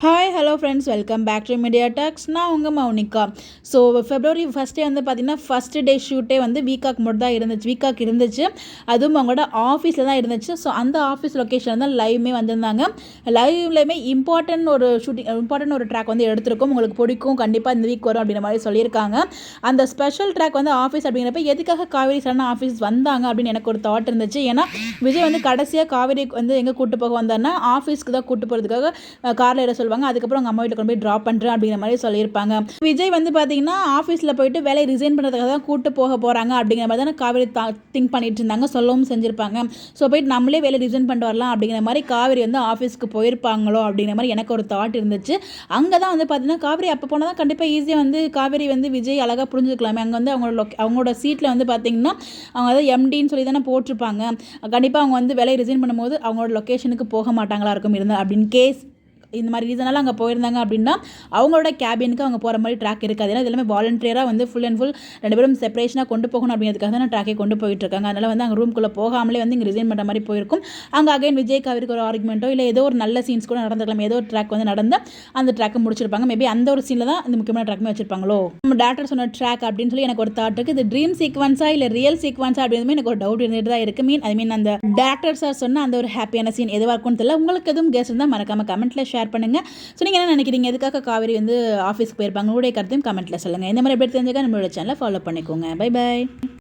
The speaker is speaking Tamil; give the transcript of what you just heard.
Hi hello friends, welcome back to media talks. நான் உங்கள் மௌனிகா. ஸோ February 1st வந்து பார்த்திங்கன்னா ஃபஸ்ட்டு டே ஷூட்டே வந்து வீக்காக் மட்டும் தான் இருந்துச்சு. அதுவும் அவங்களோட ஆஃபீஸில் தான் இருந்துச்சு. ஸோ அந்த ஆஃபீஸ் லொக்கேஷனில் தான் லைவ்மே வந்திருந்தாங்க. லைவ்லேயுமே இம்பார்ட்டன்ட் ஒரு ட்ராக் வந்து எடுத்திருக்கோம். உங்களுக்கு பிடிக்கும், கண்டிப்பாக இந்த வீக் வரும் அப்படின்ற மாதிரி சொல்லியிருக்காங்க. அந்த ஸ்பெஷல் ட்ராக் வந்து ஆஃபீஸ் அப்படிங்கிறப்ப எதுக்காக காவேரி சரணா ஆஃபீஸ் வந்தாங்க அப்படின்னு எனக்கு ஒரு தாட் இருந்துச்சு. ஏன்னா விஜய் வந்து கடைசியாக காவேரி வந்து எங்கே கூட்டு போக வந்தாருன்னா ஆஃபீஸ்க்கு தான் கூட்டு போகிறதுக்காக காரில் ஏற சொல்லுவாங்க. அதுக்கப்புறம் அவங்க அம்மா வீட்டில் கொண்டு போய் ட்ராப் பண்ணுறேன் அப்படிங்கிற மாதிரி சொல்லியிருப்பாங்க. விஜய் வந்து பார்த்தீங்கன்னா ஆஃபீஸில் போயிட்டு வேலையை ரிசைன் பண்ணுறதுக்காக தான் கூட்டு போக போகிறாங்க அப்படிங்கிற மாதிரி தான் காவேரி திங்க் பண்ணிட்டு இருந்தாங்க, சொல்லவும் செஞ்சுருப்பாங்க. ஸோ போயிட்டு நம்மளே வேலை ரிசைன் பண்ணிட்டு வரலாம் அப்படிங்கிற மாதிரி காவேரி வந்து ஆஃபீஸ்க்கு போயிருப்பாங்களோ அப்படிங்கிற மாதிரி எனக்கு ஒரு தாட் இருந்துச்சு. அங்கே தான் வந்து பார்த்தீங்கன்னா காவேரி அப்போ போனால் தான் கண்டிப்பாக ஈஸியாக வந்து காவேரி வந்து விஜய் அழகாக புரிஞ்சுக்கலாமே. அங்கே வந்து அவங்களோட சீட்டில் வந்து பார்த்தீங்கன்னா அவங்க வந்து எம்டின்னு சொல்லி தானே போட்டிருப்பாங்க. கண்டிப்பாக அவங்க வந்து வேலையை ரிசைன் பண்ணும்போது அவங்களோட லொக்கேஷனுக்கு போக மாட்டாங்களா இருக்கும் இருந்தால் அப்படின்னு கேஸ் இந்த மாதிரி ரீசனால் அங்கே போயிருந்தாங்க அப்படின்னா அவங்களோட கேபினுக்கு அவங்க போகிற மாதிரி ட்ராக் இருக்காது. ஏன்னா இதெல்லாமே வாலண்டியராக வந்து ஃபுல் அண்ட் ஃபுல் ரெண்டு பேரும் செப்பரேஷனாக கொண்டு போகணும் அப்படிங்கிறதுக்காக தான் ட்ராக்கே கொண்டு போயிட்டு இருக்காங்க. அதனால் வந்து அங்கே ரூம்குள்ளே போகாமலே வந்து இங்கே ரிசைன் பண்ணுற மாதிரி போயிருக்கும். அங்கே அகைன் விஜய் காவிரிக்கு ஒரு ஆர்குமெண்ட்டோ இல்லை ஏதோ ஒரு நல்ல சீன்ஸ் கூட நடந்திருக்கலாம். ஏதோ ஒரு ட்ராக் வந்து நடந்து அந்த ட்ராக்கை முடிச்சிருப்பாங்க. மேபி அந்த ஒரு சீனில் தான் இந்த முக்கியமான ட்ராக்மே வச்சிருப்பாங்களோ. நம்ம டேரக்டர் சொன்ன ட்ராக் அப்படின்னு சொல்லி எனக்கு ஒரு தாட் இருக்குது. இது ட்ரீம் சீக்வன்ஸா இல்லை ரியல் சீக்வன்ஸா அப்படின்னு எனக்கு ஒரு டவுட் இருந்துட்டு தான் இருக்குது. ஐ மீன் அந்த டேரக்டர் சார் சொன்ன அந்த ஒரு ஹாப்பியான சீன் எதுவாக இருக்கும்னு தெரியல. உங்களுக்கு எதுவும் கெஸ் இருந்தால் மறக்காமல் கமெண்ட்டில் ஷேர் பண்ணுங்கள். ஸோ நீங்கள் என்ன நினைக்கிறீங்க, எதுக்காக காவேரி வந்து ஆஃபீஸ்க்கு போயிருப்பாங்க? உங்களுடைய கருத்தையும் கமெண்ட்டில் சொல்லுங்கள். இந்த மாதிரி எப்படி தெரிஞ்சுக்க நம்மளோட சேனலை ஃபாலோ பண்ணிக்கோங்க. Bye by.